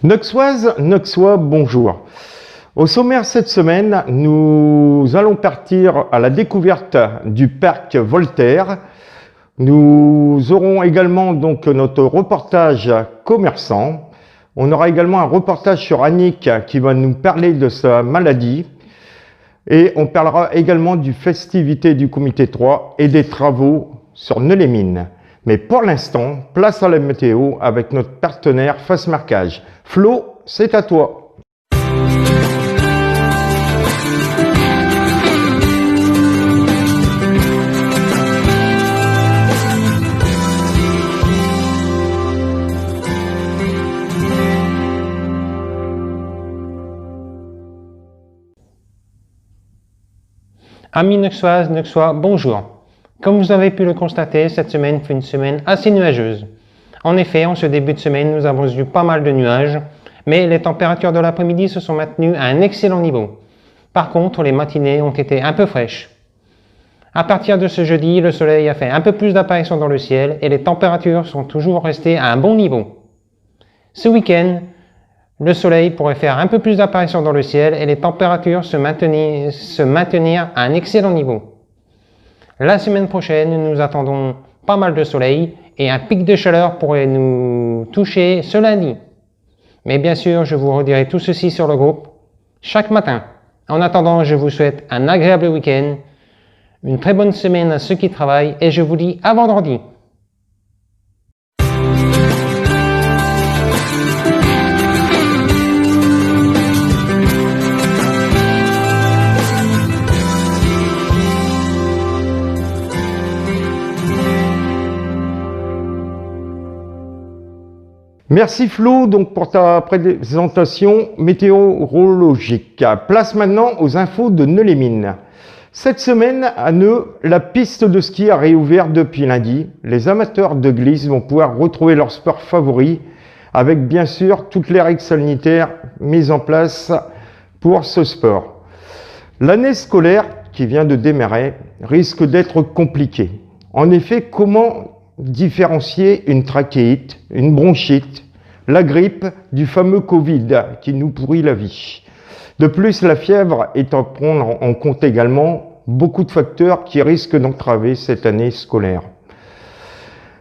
Noxoise, Noxois, bonjour. Au sommaire cette semaine, nous allons partir à la découverte du parc Voltaire. Nous aurons également donc notre reportage commerçant. On aura également un reportage sur Annick qui va nous parler de sa maladie. Et on parlera également du festivité du comité 3 et des travaux sur Neux-les-Mines. Mais pour l'instant, place à la météo avec notre partenaire Fastmarquage. Flo, c'est à toi. Amis Noxoises, Noxois, bonjour. Comme vous avez pu le constater, cette semaine fut une semaine assez nuageuse. En effet, en ce début de semaine, nous avons eu pas mal de nuages, mais les températures de l'après-midi se sont maintenues à un excellent niveau. Par contre, les matinées ont été un peu fraîches. À partir de ce jeudi, le soleil a fait un peu plus d'apparitions dans le ciel et les températures sont toujours restées à un bon niveau. Ce week-end, le soleil pourrait faire un peu plus d'apparitions dans le ciel et les températures se maintenir à un excellent niveau. La semaine prochaine, nous attendons pas mal de soleil et un pic de chaleur pourrait nous toucher ce lundi. Mais bien sûr, je vous redirai tout ceci sur le groupe chaque matin. En attendant, je vous souhaite un agréable week-end, une très bonne semaine à ceux qui travaillent et je vous dis à vendredi. Merci Flo donc pour ta présentation météorologique. Place maintenant aux infos de Neux-les-Mines. Cette semaine, à Neux, la piste de ski a réouvert depuis lundi. Les amateurs de glisse vont pouvoir retrouver leur sport favori avec bien sûr toutes les règles sanitaires mises en place pour ce sport. L'année scolaire qui vient de démarrer risque d'être compliquée. En effet, comment différencier une trachéite, une bronchite, la grippe du fameux Covid qui nous pourrit la vie. De plus, la fièvre est à prendre en compte également beaucoup de facteurs qui risquent d'entraver cette année scolaire.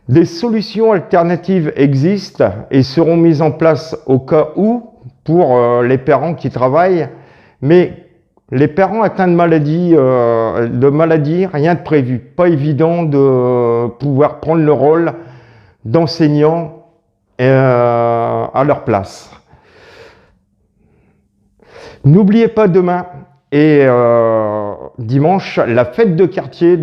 Des solutions alternatives existent et seront mises en place au cas où pour les parents qui travaillent, mais les parents atteints de maladies, rien de prévu. Pas évident de pouvoir prendre le rôle d'enseignant à leur place. N'oubliez pas demain et dimanche, la fête de quartier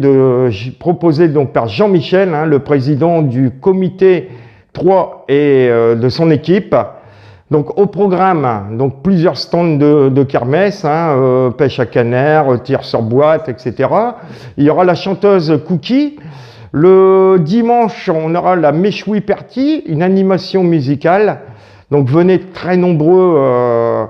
proposée donc par Jean-Michel, le président du comité 3 et de son équipe. Donc au programme, donc plusieurs stands de kermesse, pêche à canard, tir sur boîte, etc. Il y aura la chanteuse Cookie. Le dimanche, on aura la Méchoui Party, une animation musicale. Donc venez très nombreux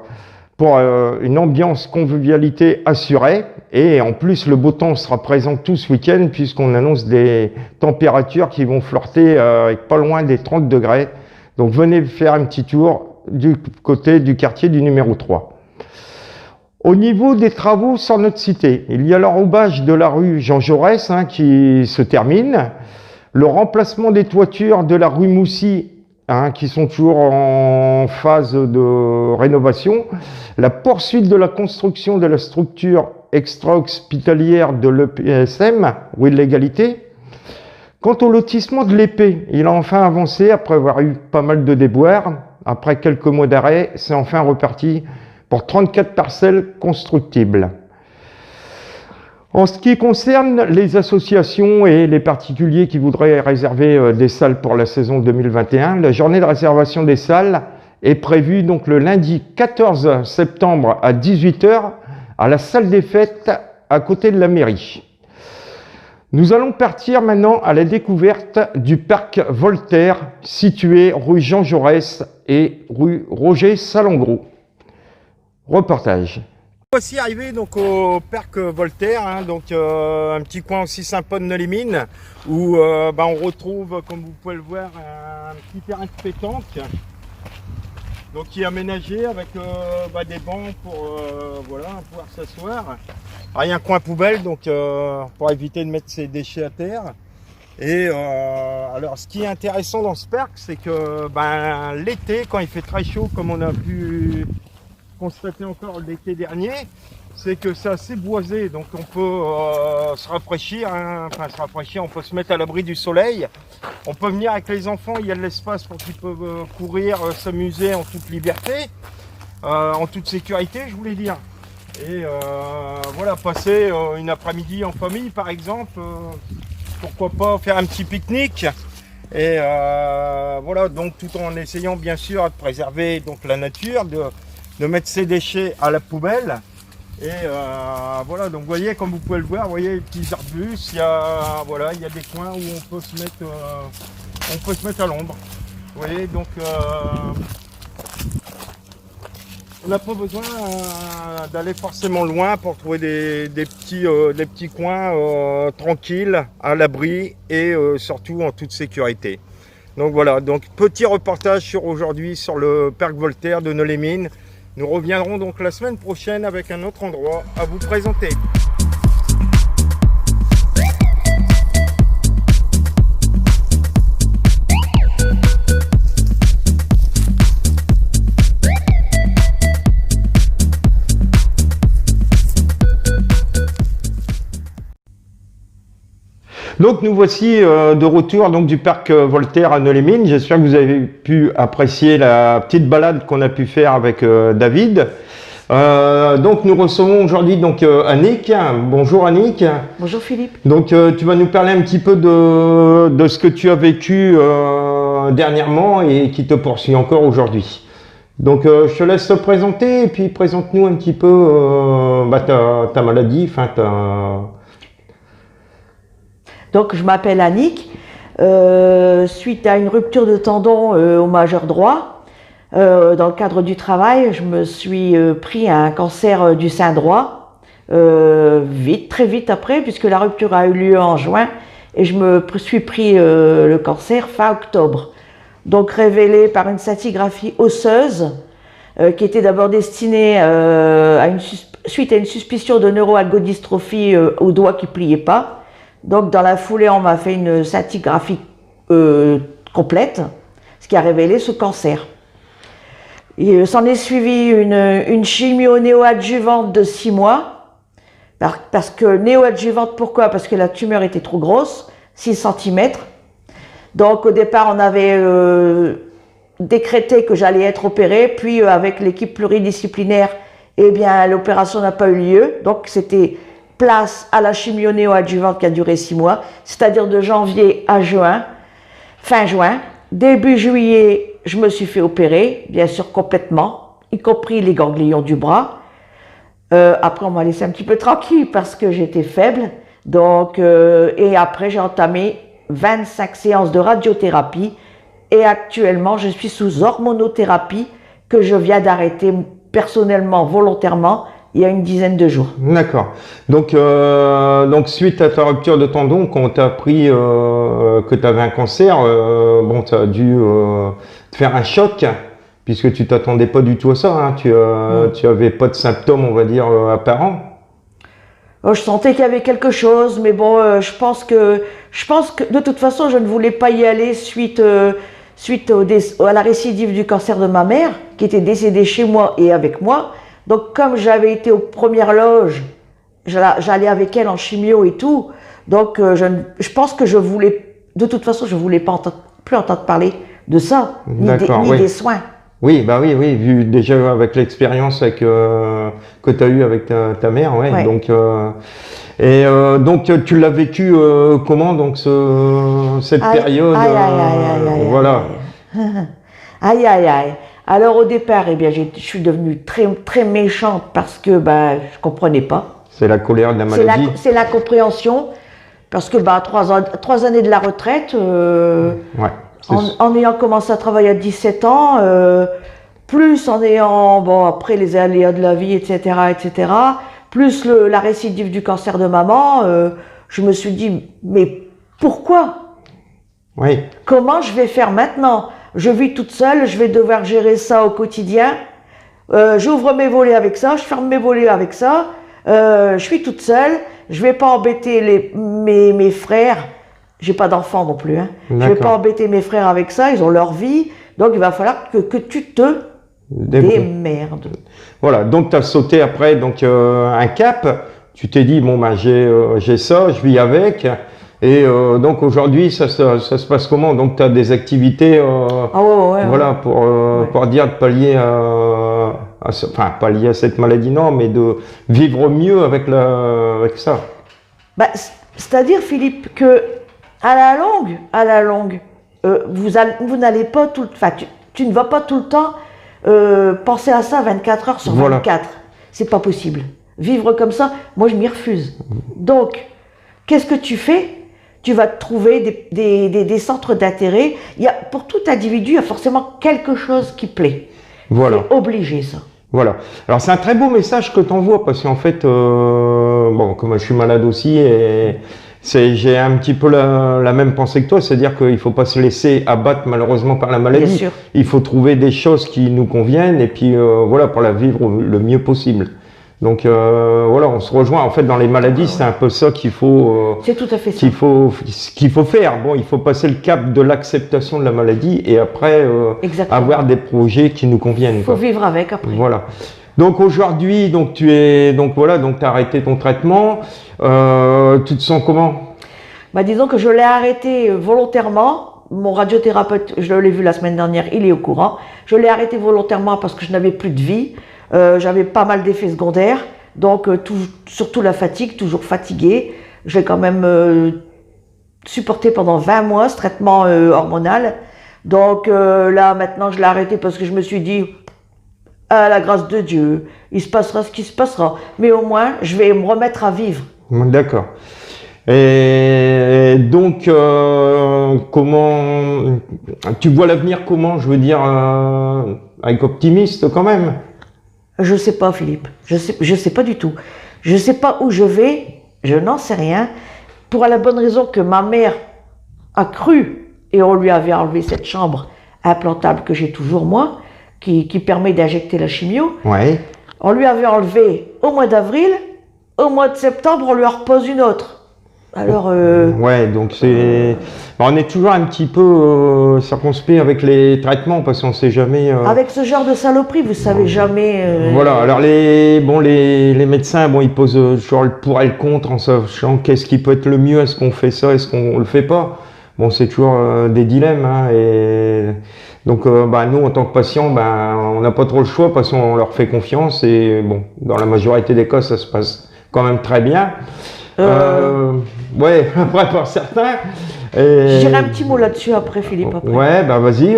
pour une ambiance convivialité assurée. Et en plus, le beau temps sera présent tout ce week-end puisqu'on annonce des températures qui vont flirter avec pas loin des 30 degrés. Donc venez faire un petit tour du côté du quartier du numéro 3. Au niveau des travaux sur notre cité, il y a l'enrobage de la rue Jean Jaurès qui se termine, le remplacement des toitures de la rue Moussy qui sont toujours en phase de rénovation, la poursuite de la construction de la structure extra-hospitalière de l'EPSM, rue de l'Égalité. Quant au lotissement de l'Épée, il a enfin avancé après avoir eu pas mal de déboires. Après quelques mois d'arrêt, c'est enfin reparti pour 34 parcelles constructibles. En ce qui concerne les associations et les particuliers qui voudraient réserver des salles pour la saison 2021, la journée de réservation des salles est prévue donc le lundi 14 septembre à 18 h à la salle des fêtes à côté de la mairie. Nous allons partir maintenant à la découverte du parc Voltaire, situé rue Jean Jaurès et rue Roger Salengro. Reportage. Voici arrivé donc au parc Voltaire, un petit coin aussi sympa de Neux-les-Mines, où on retrouve, comme vous pouvez le voir, un petit terrain de pétanque. Donc qui est aménagé avec des bancs pour voilà, pouvoir s'asseoir. Il y a un coin poubelle donc pour éviter de mettre ses déchets à terre. Et alors ce qui est intéressant dans ce parc, c'est que l'été, quand il fait très chaud, comme on a pu constater encore l'été dernier, c'est que c'est assez boisé, donc on peut se rafraîchir, hein. Enfin se rafraîchir, on peut se mettre à l'abri du soleil. On peut venir avec les enfants, il y a de l'espace pour qu'ils peuvent courir, s'amuser en toute liberté, en toute sécurité, je voulais dire. Et voilà, passer une après-midi en famille par exemple, pourquoi pas faire un petit pique-nique. Et voilà, donc tout en essayant bien sûr de préserver donc la nature, de mettre ses déchets à la poubelle. Et voilà, donc vous voyez, comme vous pouvez le voir, vous voyez les petits arbustes, il y a des coins où on peut se mettre à l'ombre. Vous voyez, donc on n'a pas besoin d'aller forcément loin pour trouver des petits coins tranquilles, à l'abri et surtout en toute sécurité. Donc voilà, donc petit reportage sur aujourd'hui sur le parc Voltaire de Nolay-Mines. Nous reviendrons donc la semaine prochaine avec un autre endroit à vous présenter. Donc nous voici de retour donc, du parc Voltaire à Nolay-Mines. J'espère que vous avez pu apprécier la petite balade qu'on a pu faire avec David. Donc nous recevons aujourd'hui donc Annick. Bonjour Annick. Bonjour Philippe. Donc tu vas nous parler un petit peu de ce que tu as vécu dernièrement et qui te poursuit encore aujourd'hui. Donc je te laisse te présenter et puis présente-nous un petit peu ta maladie, enfin Donc je m'appelle Annick. Suite à une rupture de tendon au majeur droit, dans le cadre du travail, je me suis pris un cancer du sein droit, très vite après, puisque la rupture a eu lieu en juin, et je me suis pris le cancer fin octobre. Donc révélé par une scintigraphie osseuse, qui était d'abord destinée suite à une suspicion de neuroalgodystrophie au doigt qui ne pliait pas. Donc dans la foulée, on m'a fait une scintigraphie complète, ce qui a révélé ce cancer. S'en est suivi une chimio néoadjuvante de 6 mois. Parce que néoadjuvante, pourquoi? Parce que la tumeur était trop grosse, 6 cm. Donc au départ, on avait décrété que j'allais être opérée, puis avec l'équipe pluridisciplinaire, eh bien l'opération n'a pas eu lieu. Donc c'était place à la chimio néoadjuvante qui a duré 6 mois, c'est-à-dire de janvier à juin, fin juin. Début juillet, je me suis fait opérer, bien sûr complètement, y compris les ganglions du bras. Après, on m'a laissé un petit peu tranquille parce que j'étais faible. Donc, et après, j'ai entamé 25 séances de radiothérapie. Et actuellement, je suis sous hormonothérapie que je viens d'arrêter personnellement, volontairement, il y a une dizaine de jours. D'accord. Donc suite à ta rupture de tendon, quand on t'a appris que tu avais un cancer, bon, tu as dû te faire un choc, puisque tu t'attendais pas du tout à ça. Hein. Tu avais pas de symptômes, on va dire, apparents. Je sentais qu'il y avait quelque chose, mais bon, je pense que de toute façon, je ne voulais pas y aller suite à la récidive du cancer de ma mère, qui était décédée chez moi et avec moi. Donc, comme j'avais été aux premières loges, j'allais avec elle en chimio et tout. Donc, je pense que de toute façon, je voulais pas plus entendre parler de ça, ni des soins. Oui, bah oui, vu déjà avec l'expérience que tu as eue avec ta mère, ouais. Donc, donc tu l'as vécu comment, donc cette période voilà. Aïe, aïe, aïe. Alors au départ, eh bien, je suis devenue très, très méchante parce que je comprenais pas. C'est la colère de la maladie. C'est la compréhension, parce que 3 années de la retraite, en ayant commencé à travailler à 17 ans, plus en ayant, après les aléas de la vie, etc., plus la récidive du cancer de maman, je me suis dit, mais pourquoi? Oui. Comment je vais faire maintenant? je vis toute seule, je vais devoir gérer ça au quotidien. J'ouvre mes volets avec ça, je ferme mes volets avec ça. Je suis toute seule, je vais pas embêter mes frères. J'ai pas d'enfants non plus. Hein. Je vais pas embêter mes frères avec ça, ils ont leur vie. Donc il va falloir que tu te démerdes. Voilà, donc tu as sauté après donc, un cap. Tu t'es dit, bon, ben, j'ai ça, je vis avec. Et donc aujourd'hui, ça se passe comment? Donc tu as des activités voilà, pour dire de pallier enfin, pallier à cette maladie, non, mais de vivre mieux avec ça. Bah, c'est-à-dire, Philippe, que à la longue, vous n'allez pas tout le temps, tu ne vas pas tout le temps penser à ça 24 heures sur 24. Voilà. C'est pas possible. Vivre comme ça, moi je m'y refuse. Donc, qu'est-ce que tu fais? Tu vas te trouver des centres d'intérêt. Pour tout individu, il y a forcément quelque chose qui plaît. Voilà. C'est obligé, ça. Voilà. Alors, c'est un très beau message que tu envoies parce qu'en fait, bon, comme je suis malade aussi, j'ai un petit peu la même pensée que toi, c'est-à-dire qu'il ne faut pas se laisser abattre malheureusement par la maladie. Bien sûr. Il faut trouver des choses qui nous conviennent et puis voilà, pour la vivre le mieux possible. Donc voilà, on se rejoint. En fait, dans les maladies, c'est un peu ça qu'il faut. C'est tout à fait ça. Qu'il faut faire. Bon, il faut passer le cap de l'acceptation de la maladie et après avoir des projets qui nous conviennent. Il faut vivre avec après. Voilà. Donc aujourd'hui, donc tu as arrêté ton traitement. Tu te sens comment? Bah, disons que je l'ai arrêté volontairement. Mon radiothérapeute, je l'ai vu la semaine dernière, il est au courant. Je l'ai arrêté volontairement parce que je n'avais plus de vie. J'avais pas mal d'effets secondaires, donc surtout la fatigue, toujours fatiguée. J'ai quand même supporté pendant 20 mois ce traitement hormonal. Donc là, maintenant, je l'ai arrêté parce que je me suis dit, à la grâce de Dieu, il se passera ce qui se passera. Mais au moins, je vais me remettre à vivre. D'accord. Et donc, comment tu vois l'avenir comment? Je veux dire, avec optimiste quand même. Je sais pas, Philippe. Je sais pas du tout. Je sais pas où je vais. Je n'en sais rien. Pour la bonne raison que ma mère a cru, et on lui avait enlevé cette chambre implantable que j'ai toujours moi, qui permet d'injecter la chimio. Ouais. On lui avait enlevé au mois d'avril. Au mois de septembre, on lui en repose une autre. Alors. Ouais, donc c'est. On est toujours un petit peu circonspect avec les traitements parce qu'on ne sait jamais. Avec ce genre de saloperie, vous savez jamais. Voilà. Alors les médecins, bon, ils posent toujours le pour et le contre en sachant qu'est-ce qui peut être le mieux. Est-ce qu'on fait ça? Est-ce qu'on le fait pas? Bon, c'est toujours des dilemmes. Hein, et donc, nous, en tant que patients, on n'a pas trop le choix parce qu'on leur fait confiance et bon, dans la majorité des cas, ça se passe quand même très bien. Ouais, après pour certains. Je dirais un petit mot là-dessus après, Philippe. Après. Ouais, vas-y,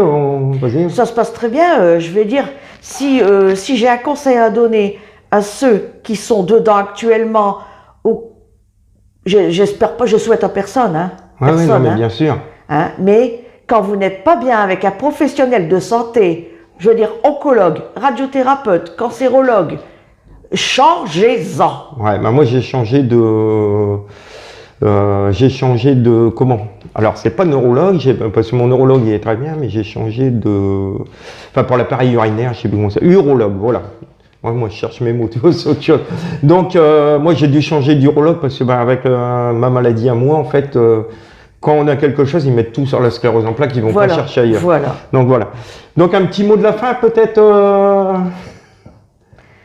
vas-y. Ça se passe très bien. Je vais dire, si j'ai un conseil à donner à ceux qui sont dedans actuellement, j'espère pas, je souhaite à personne. Hein, personne, oui, non, mais bien sûr. Hein, mais quand vous n'êtes pas bien avec un professionnel de santé, je veux dire oncologue, radiothérapeute, cancérologue, changez-en. Ouais, moi j'ai changé de comment? Alors c'est pas neurologue, parce que mon neurologue il est très bien, mais j'ai changé de, enfin pour l'appareil urinaire, je sais plus comment ça, urologue, voilà. Moi je cherche mes mots, tu vois, c'est autre chose. Donc moi j'ai dû changer d'urologue parce que avec ma maladie à moi en fait. Quand on a quelque chose, ils mettent tout sur la sclérose en plaques, ils vont pas chercher ailleurs. Voilà. Donc voilà. Donc un petit mot de la fin peut-être.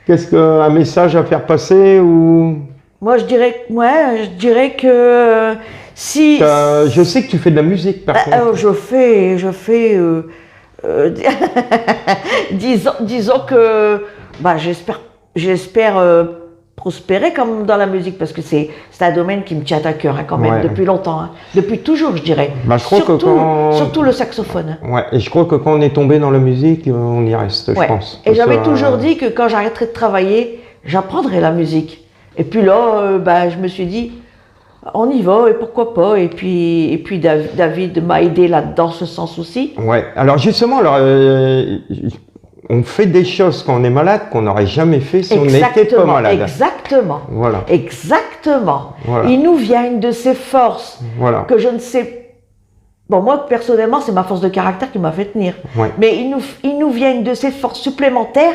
Qu'est-ce qu'un message à faire passer ou? Moi, je dirais que si. Je sais que tu fais de la musique, par contre. Je fais. disons que, j'espère prospérer comme dans la musique parce que c'est un domaine qui me tient à cœur quand même depuis longtemps, hein. Depuis toujours, je dirais. Surtout le saxophone. Ouais, et je crois que quand on est tombé dans la musique, on y reste, je pense. Et j'avais toujours dit que quand j'arrêterais de travailler, j'apprendrais la musique. Et puis là, je me suis dit, on y va et pourquoi pas. Et puis David m'a aidé là-dedans, ce sens aussi. Ouais. Alors justement, on fait des choses quand on est malade qu'on n'aurait jamais fait si on n'était pas malade. Exactement. Voilà. Exactement. Voilà. Il nous vient une de ces forces que je ne sais Bon, moi, personnellement, c'est ma force de caractère qui m'a fait tenir. Ouais. Mais ils nous viennent de ces forces supplémentaires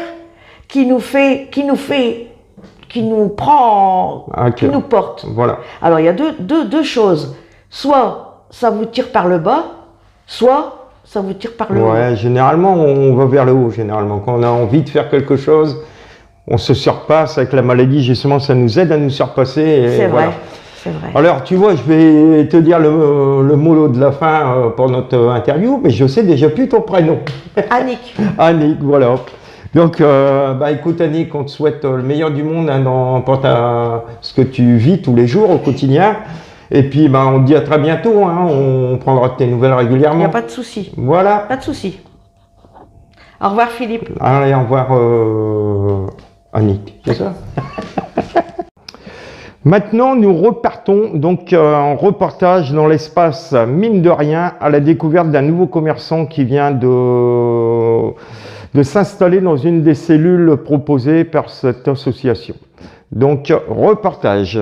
qui nous prend, Ok. qui nous porte. Voilà. Alors, il y a deux choses. Soit ça vous tire par le bas, soit ça vous tire par le haut. Ouais, généralement, on va vers le haut, généralement. Quand on a envie de faire quelque chose, on se surpasse avec la maladie, justement, ça nous aide à nous surpasser. Et C'est voilà. vrai, c'est vrai. Alors, tu vois, je vais te dire le mot de la fin pour notre interview, mais je sais déjà plus ton prénom. Annick, Annick, voilà. Donc, écoute, Annick, on te souhaite le meilleur du monde hein, pour ce que tu vis tous les jours au quotidien. Et puis, on te dit à très bientôt. Hein, on prendra de tes nouvelles il régulièrement. n'y a pas de souci. Voilà. Pas de souci. Au revoir Philippe. Allez, au revoir, Annick, c'est ça? Maintenant, nous repartons donc en reportage dans l'espace Mine de Rien à la découverte d'un nouveau commerçant qui vient de s'installer dans une des cellules proposées par cette association. Donc, reportage.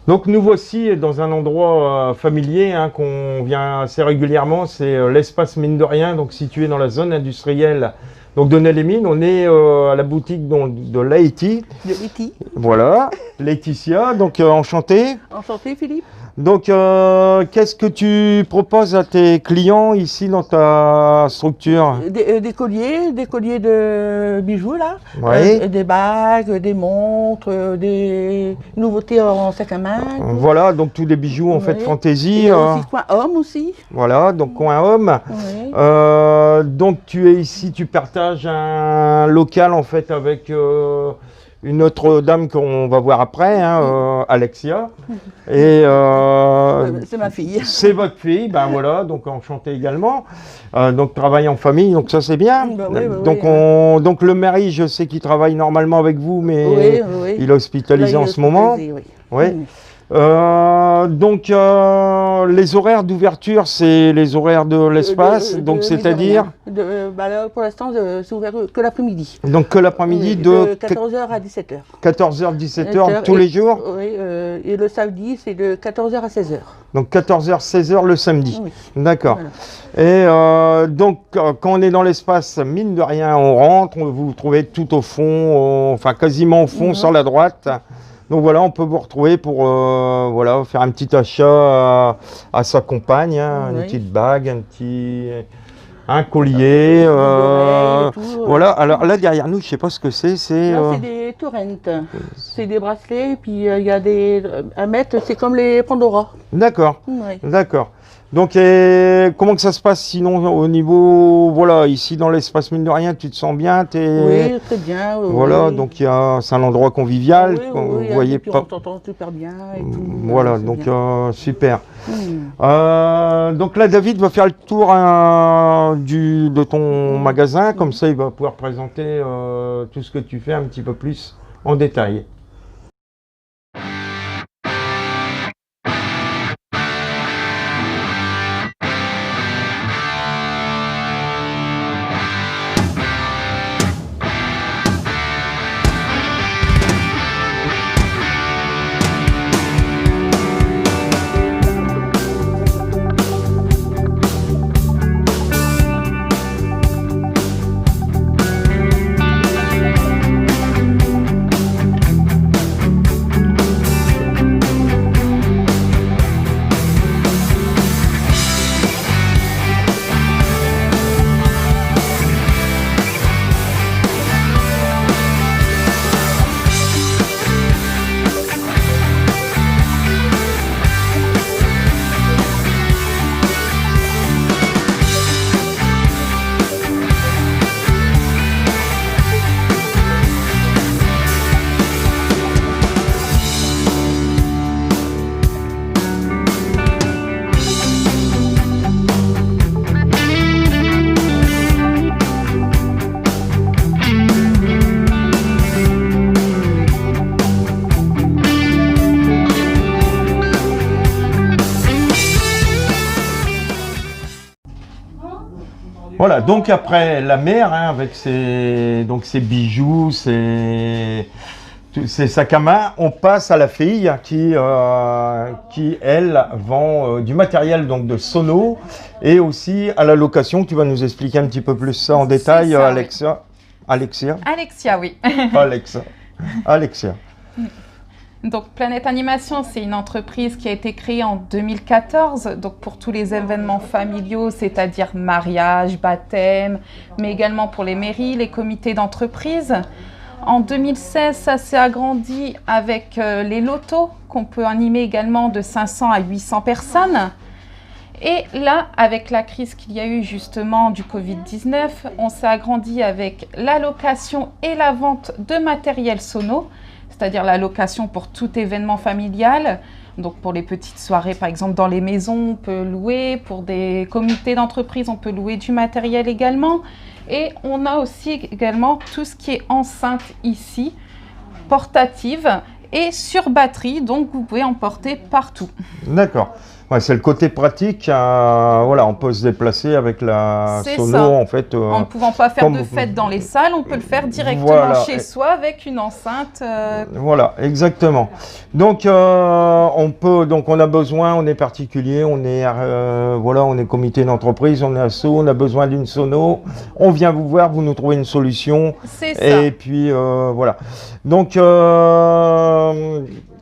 Donc, nous voici dans un endroit familier hein, qu'on vient assez régulièrement, c'est l'espace Mine de Rien, donc situé dans la zone industrielle donc de Nez-les-Mines. On est à la boutique de Laïti. De E.T. Voilà, Laetitia, donc enchanté. Enchanté Philippe. Donc, qu'est-ce que tu proposes à tes clients ici dans ta structure? Des colliers de bijoux là. Oui. Des bagues, des montres, des nouveautés en sac à main. Voilà, donc tous les bijoux en fait Oui. fantaisie. Il y a aussi coin homme aussi. Voilà, donc coin homme. Oui. Donc tu es ici, tu partages un local en fait avec une autre dame qu'on va voir après, hein, Alexia. Et C'est ma fille. c'est votre fille, ben voilà, donc enchanté également. Donc travaille en famille, donc ça c'est bien. Bah oui, bah donc oui, donc le mari, je sais qu'il travaille normalement avec vous, mais Oui, oui. il est hospitalisé Là, il en est ce moment. hospitalisé, oui. Oui. Donc les horaires d'ouverture, c'est les horaires de l'espace, donc de c'est-à-dire là, pour l'instant, c'est ouvert que l'après-midi. donc que l'après-midi Oui, de 14h à 17h. 14h 17h tous les jours. Oui, et le samedi, c'est de 14h à 16h. Donc 14h 16h le samedi. Oui. D'accord. Voilà. Et donc quand on est dans l'espace mine de rien, on rentre, vous vous trouvez tout au fond, enfin quasiment au fond sur la droite. Donc voilà, on peut vous retrouver pour voilà, faire un petit achat à sa compagne, hein, une Oui. petite bague, un collier. D'oreilles et tout, Voilà, alors là derrière nous, je sais pas ce que c'est. Là, c'est des torrents. C'est des bracelets, puis il y a des. À mettre, c'est comme les Pandora. D'accord, Oui. d'accord. Donc comment que ça se passe sinon au niveau, voilà, ici dans l'espace mine de rien, tu te sens bien, Oui, très bien. Oui, voilà, oui. donc c'est un endroit convivial, Oui, vous oui, voyez puis pas. on t'entend super bien et tout. Voilà, c'est donc bien. super. Hmm. Donc là, David va faire le tour de ton magasin, comme ça il va pouvoir présenter tout ce que tu fais un petit peu plus en détail. Voilà, donc après la mère, hein, avec ses bijoux, ces sacs à main. On passe à la fille qui elle, vend du matériel donc de sono et aussi à la location. Tu vas nous expliquer un petit peu plus ça en détail, ça, Alexia. Alexia. Alexia, oui. Alexa. Alexia. Donc Planète Animation, c'est une entreprise qui a été créée en 2014, donc pour tous les événements familiaux, c'est-à-dire mariage, baptême, mais également pour les mairies, les comités d'entreprise. En 2016, ça s'est agrandi avec les lotos qu'on peut animer également de 500 à 800 personnes. Et là, avec la crise qu'il y a eu justement du Covid-19, on s'est agrandi avec la location et la vente de matériel sono, c'est-à-dire la location pour tout événement familial. Donc pour les petites soirées, par exemple, dans les maisons, on peut louer. Pour des comités d'entreprise, on peut louer du matériel également. Et on a aussi également tout ce qui est enceinte ici, portative et sur batterie, donc vous pouvez emporter partout. D'accord. Ouais, c'est le côté pratique. Voilà, on peut se déplacer avec la C'est sono ça. en fait. En ne pouvant pas faire comme- de fête dans les salles, on peut le faire directement Voilà. chez soi avec une enceinte. Voilà, exactement. Donc on a besoin, on est particulier, on est comité d'entreprise, on est asso, on a besoin d'une sono. On vient vous voir, vous nous trouvez une solution. C'est ça. Et puis voilà. Donc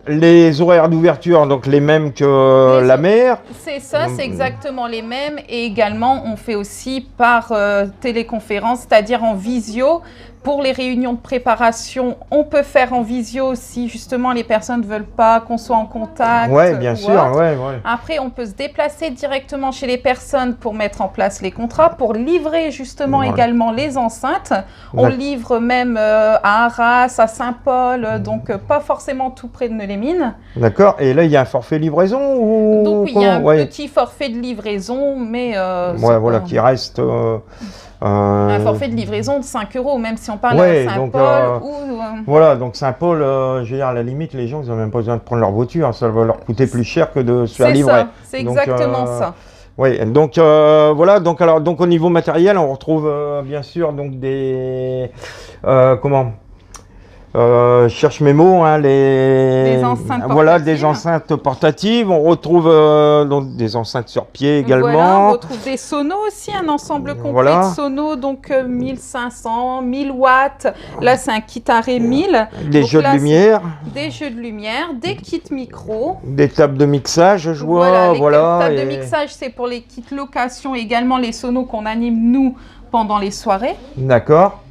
les horaires d'ouverture, donc les mêmes que la mer. C'est ça, c'est exactement les mêmes. Et également, on fait aussi par téléconférence, c'est-à-dire en visio. Pour les réunions de préparation, on peut faire en visio si justement les personnes ne veulent pas qu'on soit en contact. Ouais, bien ou sûr. autre. Ouais. Après, on peut se déplacer directement chez les personnes pour mettre en place les contrats, pour livrer justement Voilà. également les enceintes. On D'accord. livre même à Arras, à Saint-Paul, donc pas forcément tout près de Neulémine. D'accord. Et là, il y a un forfait livraison ou Donc oui, il y a un ouais. petit forfait de livraison, mais c'est Ouais, voilà, pas- qui reste. un forfait de livraison de 5 €, même si on parle Ouais, à donc, Saint-Paul ou... Voilà, donc Saint-Paul, je veux dire, à la limite, les gens, ils n'ont même pas besoin de prendre leur voiture. Ça va leur coûter plus cher que de se faire C'est livrer. ça, c'est Donc, exactement ça. Oui, donc voilà, donc au niveau matériel, on retrouve bien sûr donc des cherche mes mots, hein, Des enceintes voilà, portatives. des enceintes portatives. On retrouve donc des enceintes sur pied également. Voilà, on retrouve des sonos aussi, un ensemble complet Voilà. de sonos, donc 1500, 1000 watts. Là, c'est un kit arrêt 1000. Des Donc jeux là, de lumière, Des jeux de lumière, des kits micro. des tables de mixage, je Voilà, vois. les Voilà, tables de et- mixage, c'est pour les kits location, également les sonos qu'on anime nous pendant les soirées. D'accord.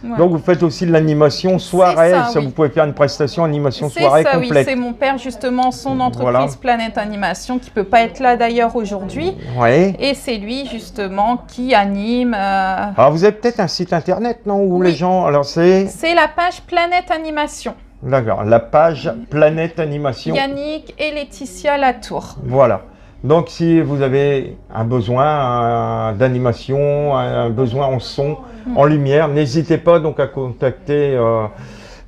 Voilà. Donc vous faites aussi de l'animation soirée. ça, oui. Vous pouvez faire une prestation animation C'est soirée ça, oui, complète. c'est mon père justement, son entreprise Voilà. Planète Animation, qui peut pas être là d'ailleurs aujourd'hui. Ouais. Et c'est lui justement qui anime. Alors vous avez peut-être un site internet, non, où Oui. les gens. Alors c'est. C'est la page Planète Animation. D'accord. La page Planète Animation. Yannick et Laetitia Latour. Voilà. Donc si vous avez un besoin d'animation, un besoin en son, en lumière, n'hésitez pas donc à contacter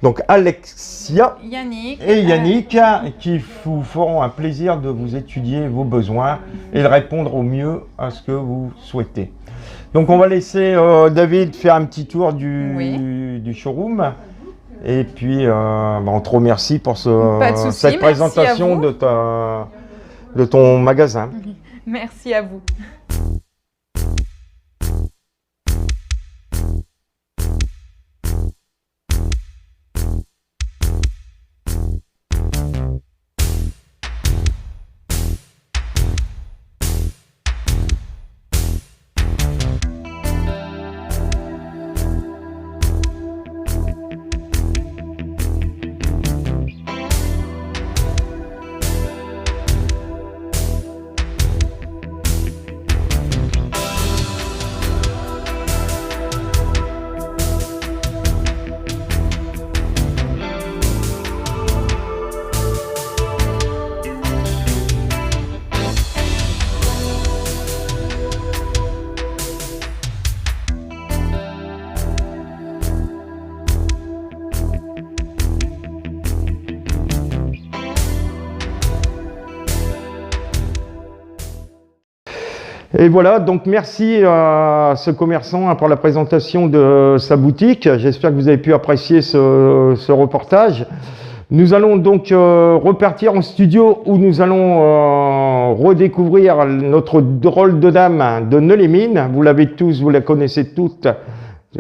donc Alexia Yannick. et Yannick qui vous feront un plaisir de vous étudier vos besoins et de répondre au mieux à ce que vous souhaitez. Donc on va laisser David faire un petit tour du showroom. Et puis on te remercie pour Pas de souci, cette merci présentation à vous. de ton magasin. Merci à vous. Et voilà, donc merci à ce commerçant pour la présentation de sa boutique. J'espère que vous avez pu apprécier ce reportage. Nous allons donc repartir en studio où nous allons redécouvrir notre drôle de dame de Neulémine. Vous l'avez tous, vous la connaissez toutes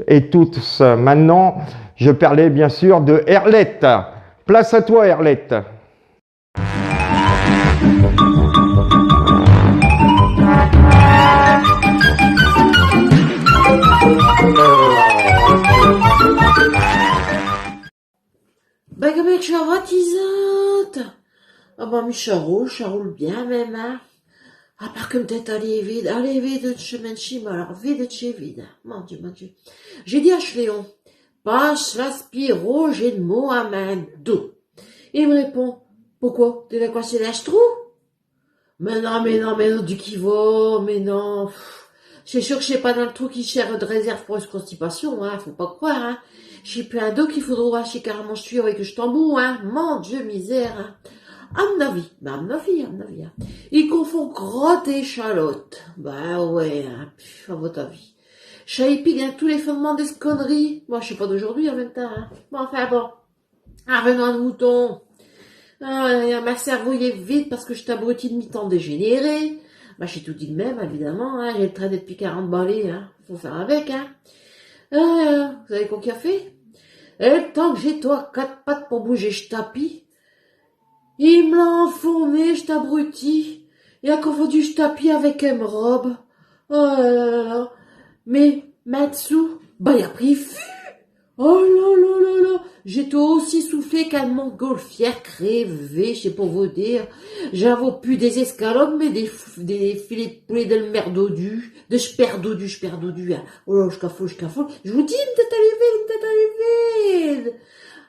et tous maintenant. Je parlais bien sûr de Herlette. Place à toi, Herlette. Ben, comment que je suis baptisante? Ah ben, mais ça roule bien même, hein. À part que peut-être aller vide de chemin de chima, alors vide de chez vide. Mon Dieu, mon Dieu. J'ai dit à Chléon, passe l'aspiro, j'ai le mot à main d'eau. Il me répond, pourquoi? Tu l'as coincé les trous? Mais non, du qui va, mais non. C'est sûr que je sais pas dans le trou qui sert de réserve pour une constipation, hein, faut pas croire, hein. J'ai plus un dos qu'il faudra chez carrément suivre avec que je t'emboue, hein. Mon Dieu, misère, hein. À mon avis, hein. Il confond grotte et échalote. Bah ouais, hein, à votre avis. Chahipigue, hein, tous les fondements des conneries. Moi, je sais pas d'aujourd'hui en même temps, hein. Bon, enfin bon. Revenons à nos moutons. Ma cerveau y est vide parce que je t'abrutis de mi-temps dégénéré. Bah, j'ai tout dit de même, évidemment, hein. J'ai le train depuis 40 balais, hein. Faut faire avec, hein. Vous savez quoi qu'il a fait? Et le temps que j'ai toi 4 pattes pour bouger, je tapis. Il me l'a enfourné, je t'abrutis. Il a confondu je tapis avec une robe. Oh là là là. Mais, Matsu, bah, il a pris fût. Oh là là là là. J'ai tout aussi soufflé qu'un montgolfière crevé, je sais pas vous dire. J'avais plus des escalopes, mais des filets de poulet de mer dodu, de j'perds dodu, hein. Oh là, je cafole. Je vous dis, une tête à vide.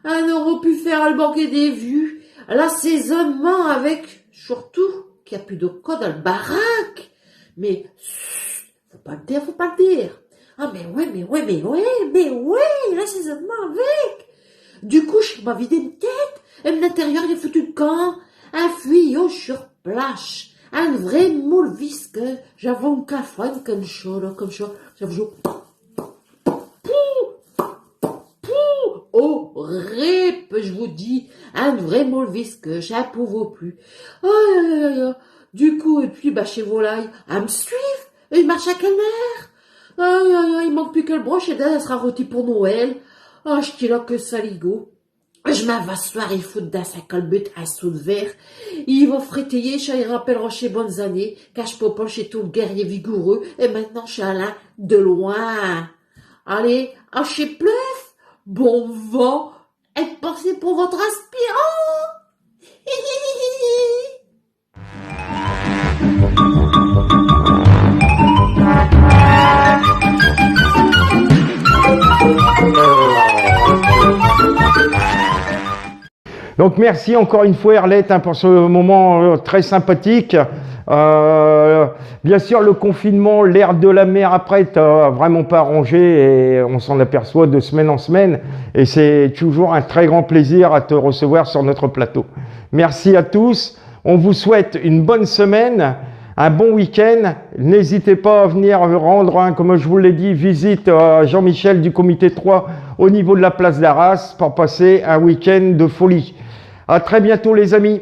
On aurait pu faire le banquet des vues. L'assaisonnement avec, surtout, qu'il n'y a plus de code dans le baraque. Mais, faut pas le dire. Ah, mais ouais, l'assaisonnement avec. Du coup, je m'a vidé une tête, et mon intérieur, il a foutu le camp, un fuyau sur place, un vrai moule visqueux, j'avais un cafouine comme ça, j'avais joué, oh, rip, je vous dis, un vrai moule visqueux, j'en pouvais plus. Oh, du coup, et puis, bah, chez Volaille, à me suivre, il marche à quelle heure? Il manque plus que le broche, et là, elle sera rôtie pour Noël. Ah, je dis là que saligo. Je m'en vais soir, il faut dans sa colbute un saut de verre. Il va frétayer, ça y rappellera chez bonnes années, car je peux pas chez tout le guerrier vigoureux, et maintenant je suis Alain de loin. Allez, chez Pleuf, bon vent, et pensez pour votre aspirant. Donc merci encore une fois Herlette pour ce moment très sympathique. Bien sûr le confinement, l'air de la mer après t'as vraiment pas arrangé et on s'en aperçoit de semaine en semaine et c'est toujours un très grand plaisir à te recevoir sur notre plateau. Merci à tous, on vous souhaite une bonne semaine, un bon week-end. N'hésitez pas à venir rendre, comme je vous l'ai dit, visite à Jean-Michel du comité 3 au niveau de la place d'Arras pour passer un week-end de folie. À très bientôt les amis.